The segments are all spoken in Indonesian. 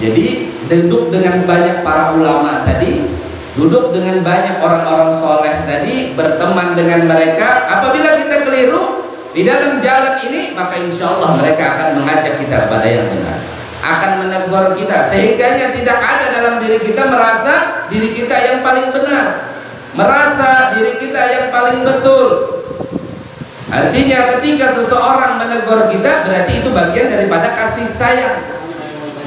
Jadi duduk dengan banyak para ulama tadi, duduk dengan banyak orang-orang soleh tadi, berteman dengan mereka. Apabila kita keliru di dalam jalan ini, maka insya Allah mereka akan mengajak kita kepada yang benar, akan menegur kita, sehingganya tidak ada dalam diri kita merasa diri kita yang paling benar, merasa diri kita yang paling betul. Artinya ketika seseorang menegur kita, berarti itu bagian daripada kasih sayang,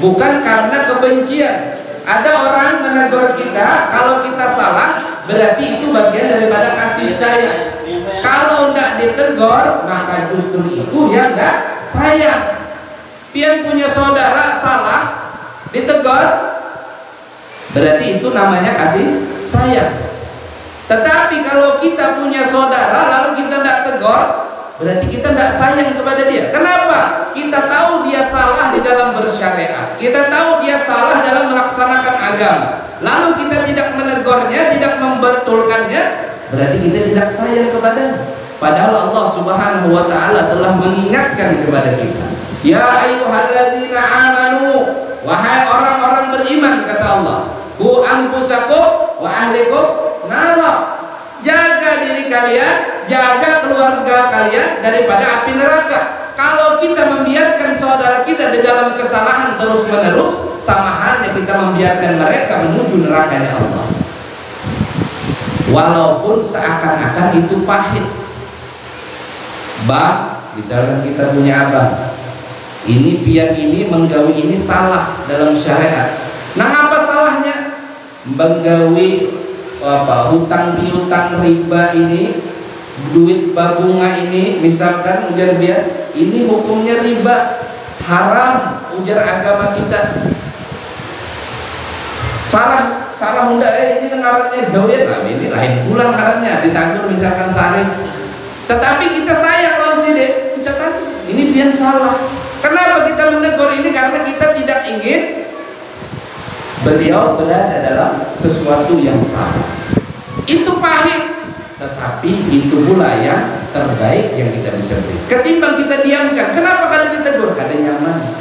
bukan karena kebencian. Ada orang menegur kita, kalau kita salah, berarti itu bagian daripada kasih sayang. Kalau tidak ditegur, maka justru itu yang tidak sayang. Pian punya saudara salah, ditegur, berarti itu namanya kasih sayang. Tetapi kalau kita punya saudara lalu kita tidak tegur, berarti kita tidak sayang kepada dia. Kenapa? Kita tahu dia salah di dalam bersyariat, kita tahu dia salah dalam melaksanakan agama, lalu kita tidak menegurnya, tidak membetulkannya, berarti kita tidak sayang kepadanya. Padahal Allah Subhanahu wa ta'ala telah mengingatkan kepada kita, ya ayyuhalladzina amanu, wahai orang-orang beriman, kata Allah, ku anfusakum wa ahlikum nara, jaga diri kalian, jaga keluarga kalian daripada api neraka. Kalau kita membiarkan saudara kita di dalam kesalahan terus menerus, sama halnya kita membiarkan mereka menuju nerakanya Allah, walaupun seakan-akan itu pahit. Bang, misalkan kita punya abang, ini pian ini menggawi ini salah dalam syariat. Nah, apa salahnya menggawi hutang piutang riba ini, duit babunga ini, misalkan ujar dia, ini hukumnya riba, haram ujar agama kita. Salah unda ini ngarannya jauhin, nah ini lain bulan ngarannya ditanggung misalkan sehari. Tetapi kita sayang lawan si dek, kita tahu ini dia salah. Kenapa kita menegur ini? Karena kita tidak ingin beliau berada dalam sesuatu yang salah. Itu pahit, tetapi itu pula yang terbaik yang kita bisa beri. Ketimbang kita diamkan, kenapa kada ditegur? Kada nyaman,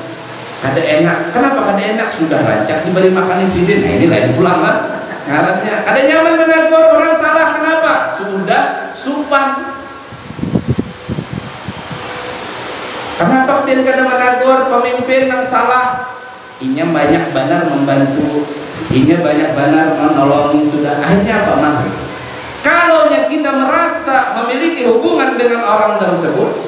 kada enak. Kenapa kada enak? Sudah rancak diberi makan sidin. Nah ini lain pula lah ngarannya. Kada nyaman menegur orang salah, kenapa? Sudah supan. Kenapa pian kada menegur pemimpin yang salah? Inya banyak benar membantu, inya banyak benar menolongi, sudah akhirnya apa mah? Kalau kita merasa memiliki hubungan dengan orang tersebut,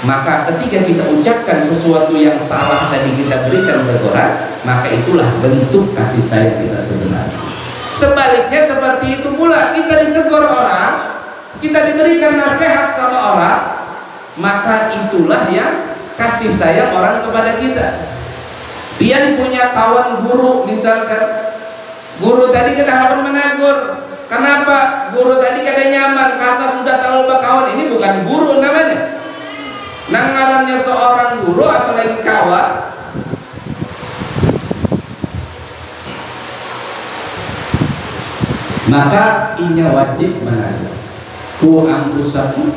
maka ketika kita ucapkan sesuatu yang salah tadi, kita berikan teguran, maka itulah bentuk kasih sayang kita sebenarnya. Sebaliknya seperti itu pula, kita ditegur orang, kita diberikan nasihat sama orang, maka itulah yang kasih sayang orang kepada kita. Pian punya kawan guru, misalkan guru tadi kenapa menegur? Kenapa guru tadi kada nyaman? Karena sudah terlalu berkawan. Ini bukan guru namanya. Nangarannya seorang guru, apalagi kawan. Maka inya wajib menegur. Ku anfusakum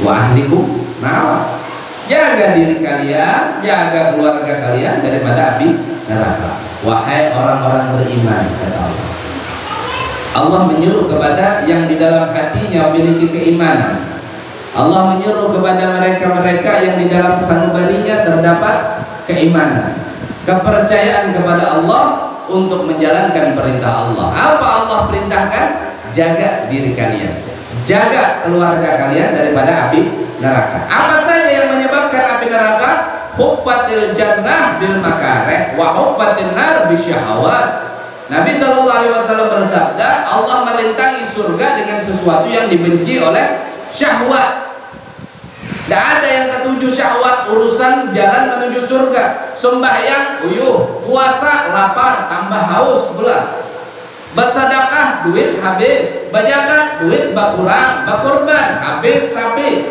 wa ahlikum nara, jaga diri kalian, jaga keluarga kalian daripada api neraka. Wahai orang-orang beriman, kata Allah. Allah menyuruh kepada yang di dalam hatinya memiliki keimanan. Allah menyuruh kepada mereka-mereka yang di dalam sanubarinya terdapat keimanan, kepercayaan kepada Allah untuk menjalankan perintah Allah. Apa Allah perintahkan? Jaga diri kalian, jaga keluarga kalian daripada api neraka. Apa saja yang menyebabkan api neraka? Hubbatil jannah bil makareh wa hubbatin nar bisyahawat. Nabi SAW bersabda, Allah merintangi surga dengan sesuatu yang dibenci oleh syahwat. Tidak ada yang ketujuh syahwat urusan jalan menuju surga. Sembahyang uyuh, puasa lapar tambah haus pula, bersedekah duit habis, berzakat duit berkurang, berkorban habis sapi.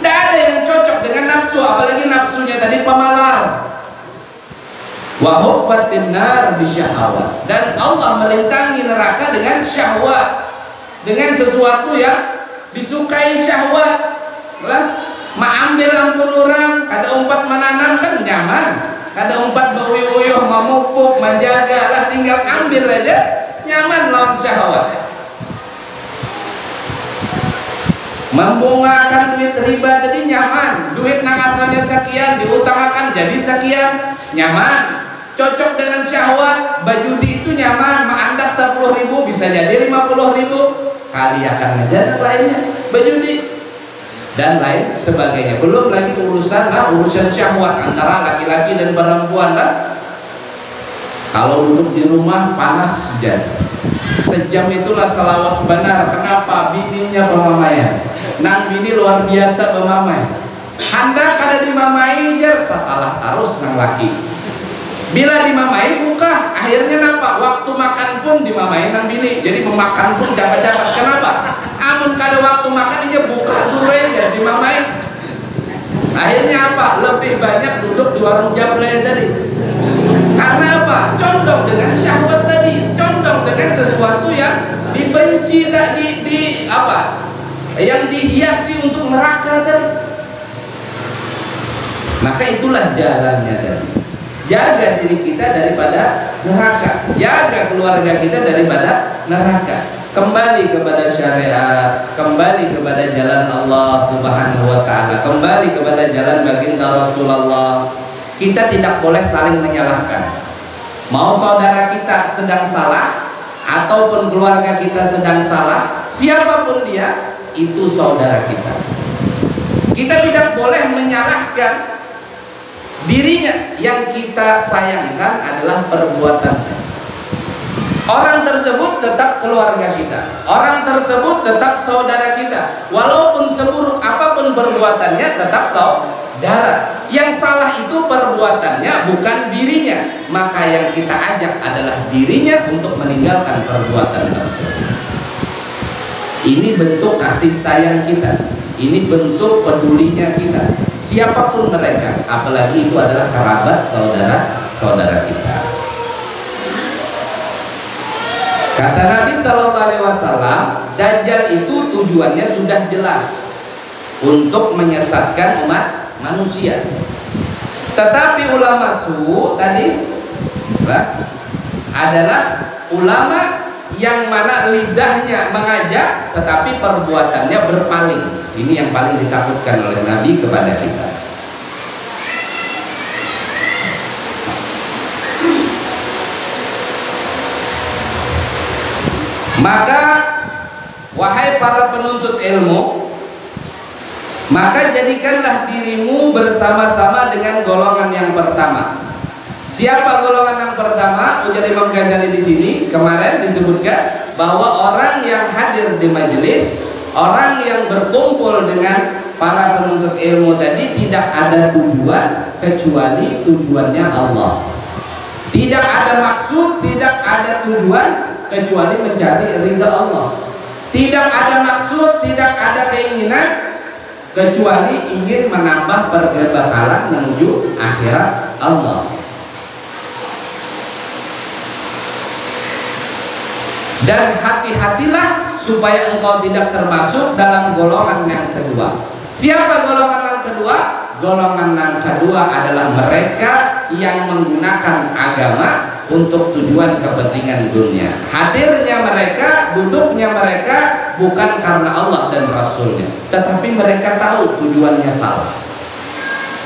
Tidak ada yang cocok dengan nafsu, apalagi nafsunya tadi pemalar. Wa hubbatin nar bisyahawat, dan Allah merintangi neraka dengan syahwat, dengan sesuatu yang disukai syahwat. Lah, ambil ampun orang, kada umpat menanam kan nyaman. Ada umpat beuyuh-uyuh, memupuk, menjaga lah, tinggal ambil aja, nyaman lawan syahwat. Membungakan duit riba jadi nyaman, duit nang asalnya sekian diutamakan jadi sekian, nyaman. Cocok dengan syahwat, bajudi itu nyaman, maandak 10.000 bisa jadi 50.000, kali akan aja dan lainnya, bajudi dan lain sebagainya. Belum lagi urusan syahwat antara laki-laki dan perempuan lah. Kalau duduk di rumah panas sejam itulah selawas benar. Kenapa? Bininya pemamaya. Nang bini luar biasa pemamai. Hendak kada dimamai jar, salah terus nang laki. Bila dimamai buka, akhirnya napa? Waktu makan pun dimamai nang bini. Jadi memakan pun cepat-cepat. Kenapa? Amun kada waktu makan aja buka dulu ya dimamai. Akhirnya apa? Lebih banyak duduk di warung jablay tadi. Karena apa? Condong dengan syahwat tadi, condong dengan sesuatu yang dibenci tadi, di apa? Yang dihiasi untuk neraka tadi. Maka itulah jalannya tadi. Jaga diri kita daripada neraka, jaga keluarga kita daripada neraka. Kembali kepada syariat, kembali kepada jalan Allah Subhanahu wa ta'ala, kembali kepada jalan baginda Rasulullah. Kita tidak boleh saling menyalahkan. Mau saudara kita sedang salah ataupun keluarga kita sedang salah, siapapun dia, itu saudara kita. Kita tidak boleh menyalahkan dirinya. Yang kita sayangkan adalah perbuatannya. Orang tersebut tetap keluarga kita, orang tersebut tetap saudara kita, walaupun seburuk apapun perbuatannya tetap saudara. Yang salah itu perbuatannya, bukan dirinya. Maka yang kita ajak adalah dirinya untuk meninggalkan perbuatan tersebut. Ini bentuk kasih sayang kita, ini bentuk pedulinya kita, siapapun mereka, apalagi itu adalah kerabat saudara kita. Kata Nabi Sallallahu Alaihi Wasallam, Dajjal itu tujuannya sudah jelas, untuk menyesatkan umat manusia. Tetapi ulama su tadi adalah ulama yang mana lidahnya mengajak tetapi perbuatannya berpaling. Ini yang paling ditakutkan oleh Nabi kepada kita. Maka wahai para penuntut ilmu, maka jadikanlah dirimu bersama-sama dengan golongan yang pertama. Siapa golongan yang pertama? Ujar Imam Ghazali di sini kemarin disebutkan bahwa orang yang hadir di majelis, orang yang berkumpul dengan para penuntut ilmu tadi tidak ada tujuan kecuali tujuannya Allah. Tidak ada maksud, tidak ada tujuan kecuali mencari ridha Allah. Tidak ada maksud, tidak ada keinginan kecuali ingin menambah perbekalan menuju akhirat Allah. Dan hati-hatilah supaya engkau tidak termasuk dalam golongan yang kedua. Siapa golongan yang kedua? Golongan yang kedua adalah mereka yang menggunakan agama untuk tujuan kepentingan dunia. Hadirnya mereka, duduknya mereka bukan karena Allah dan Rasulnya, tetapi mereka tahu tujuannya salah.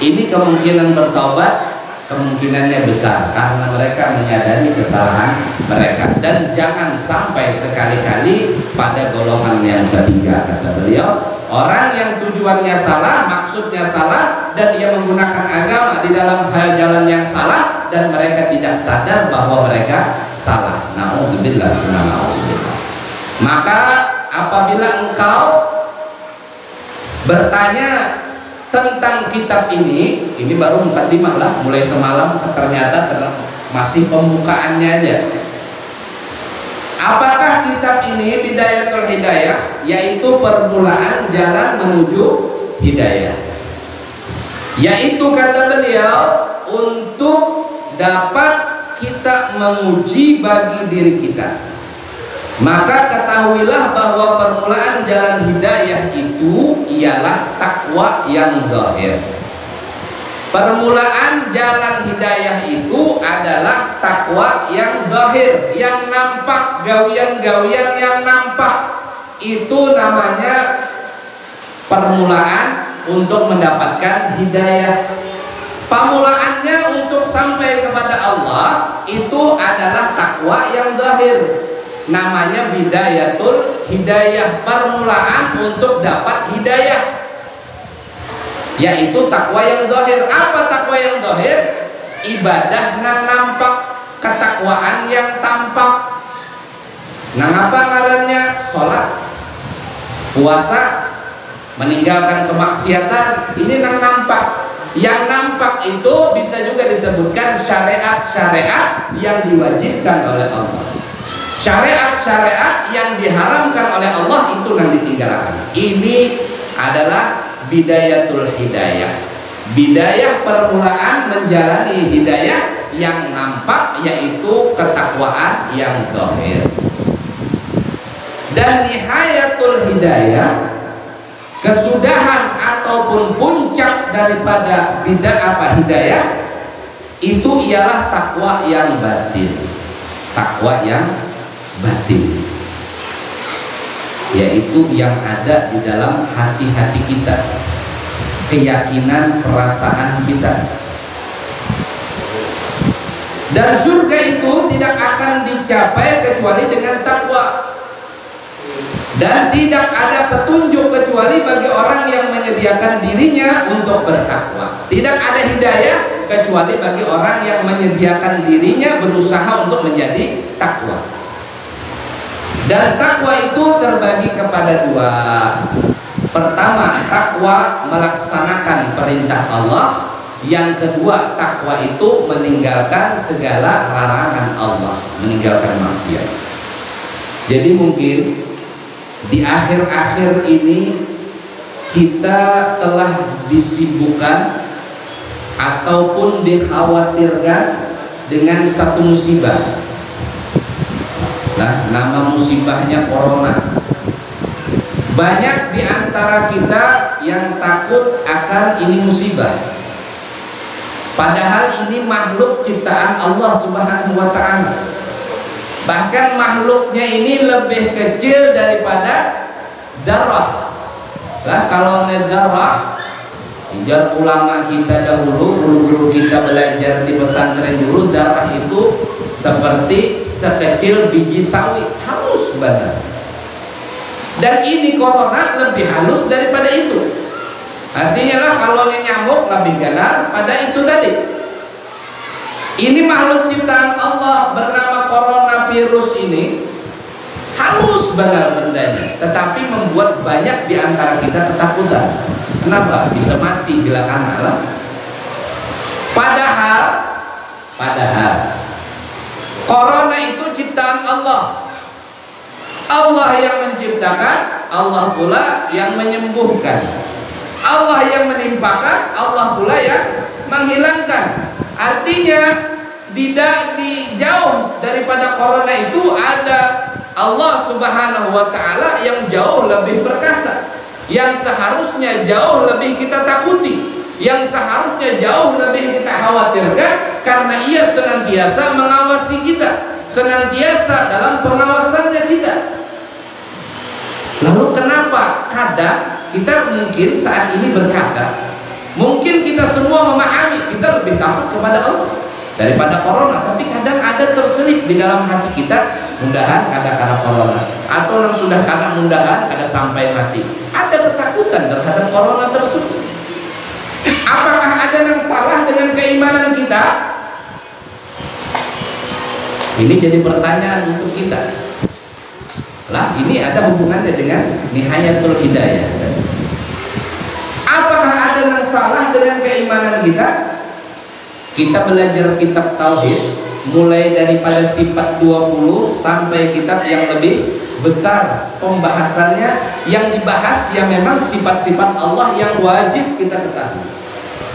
Ini kemungkinan bertobat, kemungkinannya besar karena mereka menyadari kesalahan mereka. Dan jangan sampai sekali-kali pada golongan yang ketiga, kata beliau, orang yang tujuannya salah, maksudnya salah, dan ia menggunakan agama di dalam hal jalan yang salah, dan mereka tidak sadar bahwa mereka salah. Na'udzubillah summa na'udzubillah. Maka apabila engkau bertanya tentang kitab ini baru mukadimah lah, mulai semalam ternyata masih pembukaannya aja. Apakah kitab ini Bidayatul Hidayah, yaitu permulaan jalan menuju hidayah, yaitu kata beliau untuk dapat kita menguji bagi diri kita. Maka ketahuilah bahwa permulaan jalan hidayah itu ialah takwa yang zahir. Permulaan jalan hidayah itu adalah takwa yang zahir, yang nampak, gawian-gawian yang nampak. Itu namanya permulaan untuk mendapatkan hidayah. Permulaannya untuk sampai kepada Allah itu adalah takwa yang zahir. Namanya bidayatul hidayah, permulaan untuk dapat hidayah, yaitu takwa yang zahir. Apa takwa yang zahir? Ibadah yang nampak, ketakwaan yang tampak. Nah, apa ngarannya? Sholat, puasa, meninggalkan kemaksiatan, ini yang nampak. Yang nampak itu bisa juga disebutkan syariat-syariat yang diwajibkan oleh Allah. Syariat-syariat yang diharamkan oleh Allah itu yang ditinggalkan. Ini adalah bidayatul hidayah. Bidayah permulaan menjalani hidayah yang nampak, yaitu ketakwaan yang zahir. Dan nihayatul hidayah, kesudahan ataupun puncak daripada hidayah itu ialah takwa yang batin. Takwa yang batin, yaitu yang ada di dalam hati-hati kita, keyakinan, perasaan kita. Dan surga itu tidak akan dicapai kecuali dengan takwa. Dan tidak ada petunjuk kecuali bagi orang yang menyediakan dirinya untuk bertakwa. Tidak ada hidayah kecuali bagi orang yang menyediakan dirinya berusaha untuk menjadi takwa. Dan takwa itu terbagi kepada dua. Pertama, takwa melaksanakan perintah Allah. Yang kedua, takwa itu meninggalkan segala larangan Allah, meninggalkan maksiat. Jadi mungkin di akhir-akhir ini kita telah disibukkan ataupun dikhawatirkan dengan satu musibah. Nah, nama musibahnya corona. Banyak di antara kita yang takut akan ini musibah. Padahal ini makhluk ciptaan Allah Subhanahu wa ta'ala. Bahkan makhluknya ini lebih kecil daripada darah. Lah, kalau darah, ujar ulama kita dahulu, guru-guru kita belajar di pesantren dulu, darah itu seperti sekecil biji sawi, halus banget. Dan ini corona lebih halus daripada itu. Artinya lah, kalau nyamuk lebih ganas pada itu tadi. Ini makhluk ciptaan Allah bernama coronavirus ini halus banget bendanya, tetapi membuat banyak di antara kita ketakutan. Kenapa? Bisa mati bila kena lah. Padahal corona itu ciptaan Allah. Allah yang menciptakan, Allah pula yang menyembuhkan. Allah yang menimpakan, Allah pula yang menghilangkan. Artinya jauh daripada corona itu ada Allah Subhanahu wa ta'ala yang jauh lebih perkasa, yang seharusnya jauh lebih kita takuti, yang seharusnya jauh lebih kita khawatirkan, karena Ia senantiasa mengawasi kita, senantiasa dalam pengawasannya kita. Lalu kenapa kadang kita mungkin saat ini berkata, mungkin kita semua memahami kita lebih takut kepada Allah daripada corona, tapi kadang ada terselip di dalam hati kita, mudahan kada kena corona, atau yang sudah kena mudahan kada sampai mati. Ada ketakutan terhadap corona tersebut. Apakah ada yang salah dengan keimanan kita? Ini jadi pertanyaan untuk kita. Lah, ini ada hubungannya dengan nihayatul hidayah. Apakah ada yang salah dengan keimanan kita? Kita belajar kitab tauhid mulai daripada sifat 20 sampai kitab yang lebih besar pembahasannya, yang dibahas yang memang sifat-sifat Allah yang wajib kita ketahui.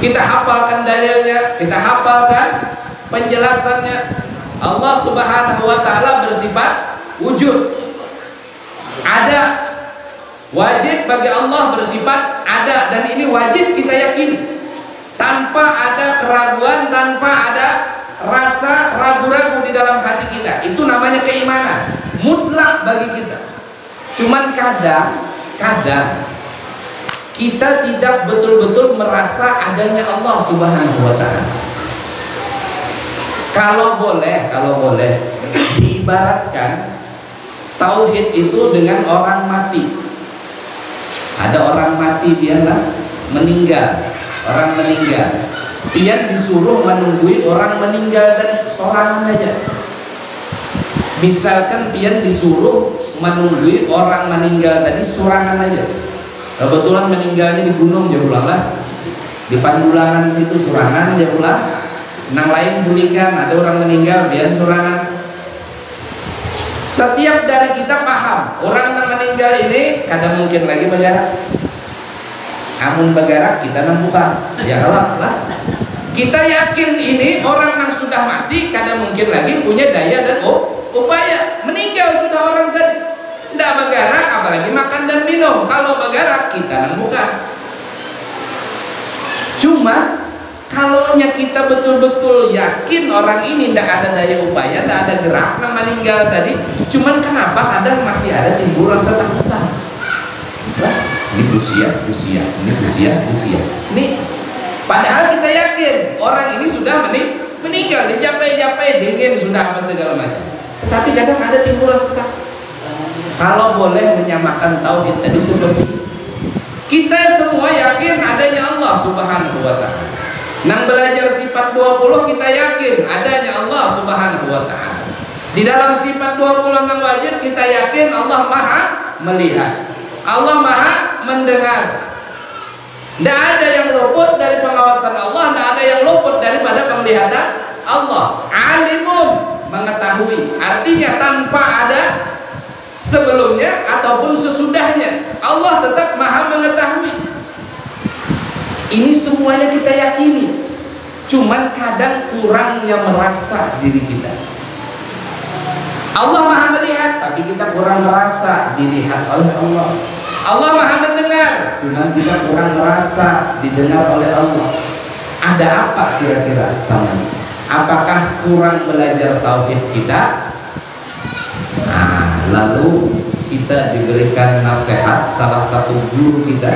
Kita hafalkan dalilnya, kita hafalkan penjelasannya. Allah Subhanahu wa ta'ala bersifat wujud, ada. Wajib bagi Allah bersifat ada, dan ini wajib kita yakini. tanpa ada keraguan, tanpa ada rasa ragu-ragu di dalam hati kita. Itu namanya keimanan mutlak bagi kita. Cuman kadang kita tidak betul-betul merasa adanya Allah Subhanahu wa ta'ala. Kalau boleh diibaratkan tauhid itu dengan orang mati. Ada orang mati, biarlah meninggal. Orang meninggal, pian disuruh menunggui orang meninggal tadi sorangan aja. Misalkan pian disuruh menunggui orang meninggal tadi sorangan aja. Kebetulan meninggalnya di gunung, dia pulang lah. Di Pandulangan situ sorangan, dia pulang. Nang lain bulikan, ada orang meninggal, pian sorangan. Setiap dari kita paham orang yang meninggal ini kadang mungkin lagi berjarak. Amun bergerak kita nambukan, ya Allah lah. Kita yakin ini orang yang sudah mati kadang mungkin lagi punya daya dan upaya. Meninggal sudah orang tadi, tidak bergerak, apalagi makan dan minum. Kalau bergerak kita nambukan. Cuma kalau kita betul-betul yakin orang ini tidak ada daya upaya, tidak ada gerak, yang meninggal tadi. Cuman kenapa kadang masih ada timbul rasa takutan? Ini usia. Ini padahal kita yakin orang ini sudah meninggal, dicapai dingin sudah apa segala macam. Tetapi kadang ada timbul rasa takut. Kalau boleh menyamakan tauhid tadi seperti kita semua yakin adanya Allah Subhanahu wa ta'ala. Nang belajar sifat 20 kita yakin adanya Allah Subhanahu wa ta'ala. Di dalam sifat 20 yang wajib kita yakin Allah Maha melihat, Allah Maha mendengar. Tidak ada yang luput dari pengawasan Allah, tidak ada yang luput daripada penglihatan Allah. Alimun, mengetahui, artinya tanpa ada sebelumnya ataupun sesudahnya, Allah tetap Maha mengetahui. Ini semuanya kita yakini. Cuman kadang kurangnya merasa diri kita. Allah Maha melihat, tapi kita kurang merasa dilihat oleh Allah. Allah Maha mendengar, cuman kita kurang merasa didengar oleh Allah. Ada apa kira-kira sama? Apakah kurang belajar tauhid kita? Nah, lalu kita diberikan nasihat. Salah satu guru kita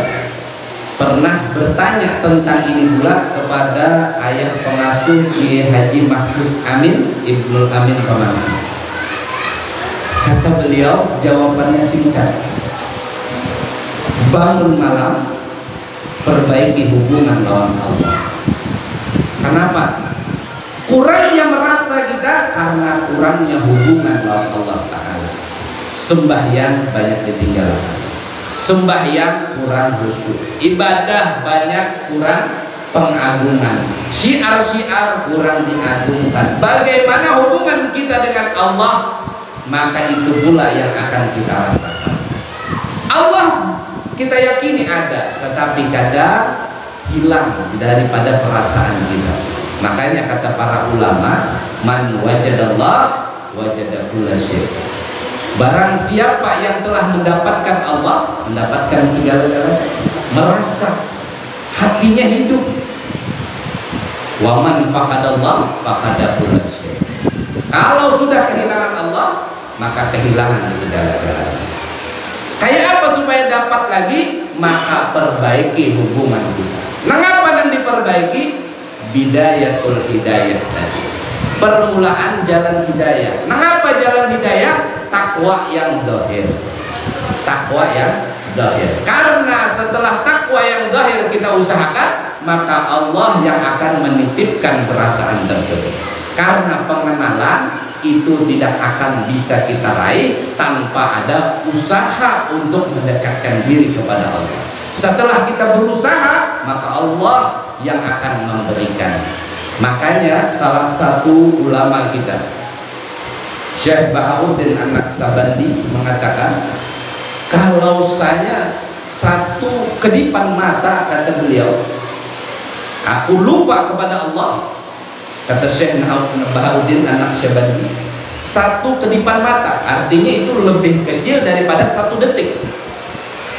pernah bertanya tentang ini pula kepada ayah pengasuh Kiai Haji Mahfuz Amin Ibnul Amin Pemalang. Kata beliau, jawabannya singkat: bangun malam, perbaiki hubungan lawan Allah. Kenapa? Kurangnya merasa kita karena kurangnya hubungan lawan Allah Ta'ala. Sembahyang banyak ditinggalkan, sembahyang kurang khusyuk, ibadah banyak kurang pengagungan, syiar-syiar kurang diagungkan. Bagaimana hubungan kita dengan Allah? Maka itu pula yang akan kita rasakan. Allah kita yakini ada, tetapi kadang hilang daripada perasaan kita. Makanya kata para ulama, man wajadallah wajada kulla syai'. Barang siapa yang telah mendapatkan Allah, mendapatkan segala-galanya, merasa hatinya hidup. Wa man faqadallah faqada kulla syai'. Kalau sudah kehilangan Allah, maka kehilangan segala-galanya. Kayak apa supaya dapat lagi? Maka perbaiki hubungan kita. Mengapa yang diperbaiki? Bidayatul hidayah tadi, permulaan jalan hidayah. Mengapa jalan hidayah? Takwa yang zahir. Takwa yang zahir. Karena setelah takwa yang zahir kita usahakan, maka Allah yang akan menitipkan perasaan tersebut. Karena pengenalan itu tidak akan bisa kita raih tanpa ada usaha untuk mendekatkan diri kepada Allah. Setelah kita berusaha, maka Allah yang akan memberikan. Makanya salah satu ulama kita, Syekh Bahauddin An-Naqsabandi, mengatakan, kalau saya satu kedipan mata, kata beliau, aku lupa kepada Allah. Kata Syekh Bahauddin An-Naqsabandi, satu kedipan mata, artinya itu lebih kecil daripada satu detik.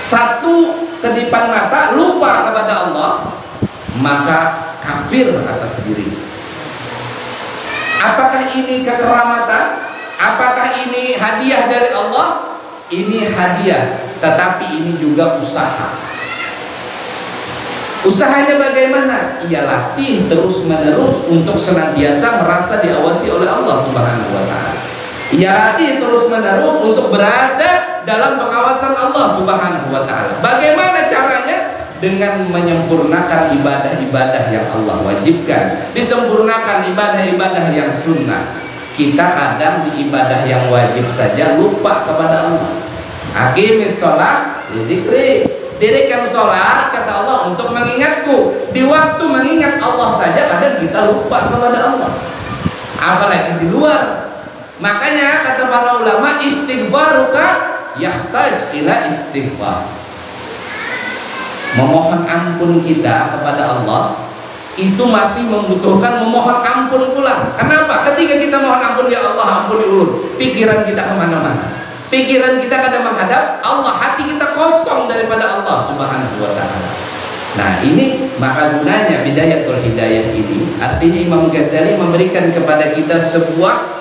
Satu kedipan mata lupa kepada Allah, maka kafir atas diri. Apakah ini kekeramatan? Apakah ini hadiah dari Allah? Ini hadiah, tetapi ini juga usaha. Usahanya bagaimana? Ia latih terus menerus untuk senantiasa merasa diawasi oleh Allah Subhanahu wa Ta'ala. Ia latih terus menerus untuk berada dalam pengawasan Allah Subhanahu wa Ta'ala. Bagaimana caranya? Dengan menyempurnakan ibadah-ibadah yang Allah wajibkan, disempurnakan ibadah-ibadah yang sunnah. Kita kadang di ibadah yang wajib saja lupa kepada Allah. Aqimis sholat lidzikri, dirikan sholat kata Allah untuk mengingatku. Di waktu mengingat Allah saja kadang kita lupa kepada Allah, apalagi di luar. Makanya kata para ulama, istighfaruka yahtaj ila istighfar. Memohon ampun kita kepada Allah itu masih membutuhkan memohon ampun pula. Kenapa? Ketika kita mohon ampun, ya Allah ampuni ulun, pikiran kita kemana-mana, pikiran kita kadang menghadap Allah, hati kita kosong daripada Allah Subhanahu wa Ta'ala. Nah ini maka gunanya Bidayatul Hidayah ini. Artinya Imam Ghazali memberikan kepada kita sebuah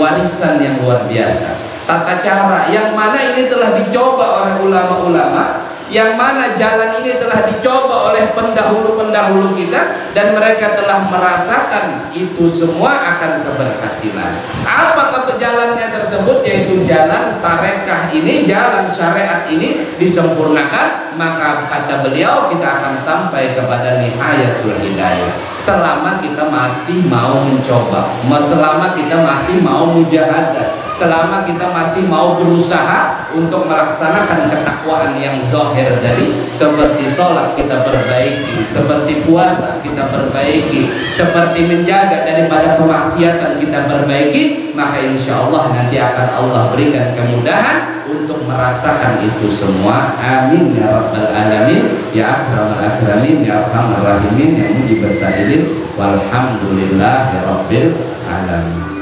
warisan yang luar biasa, tata cara yang mana ini telah dicoba oleh ulama-ulama, yang mana jalan ini telah dicoba oleh pendahulu-pendahulu kita, dan mereka telah merasakan itu semua akan keberhasilan. Apakah jalannya tersebut? Yaitu jalan tarekah ini, jalan syariat ini disempurnakan, maka kata beliau kita akan sampai kepada nihayatul hidayah selama kita masih mau mencoba, selama kita masih mau mujahadah, selama kita masih mau berusaha untuk melaksanakan ketakwaan yang zahir tadi, seperti sholat kita perbaiki, seperti puasa kita perbaiki, seperti menjaga daripada kemaksiatan kita perbaiki, maka insya Allah nanti akan Allah berikan kemudahan untuk merasakan itu semua. Amin ya rabbal alamin, ya akramal akramin, ya arhamar rahimin, ya mujibas sa'ilin, walhamdulillahi rabbil alamin.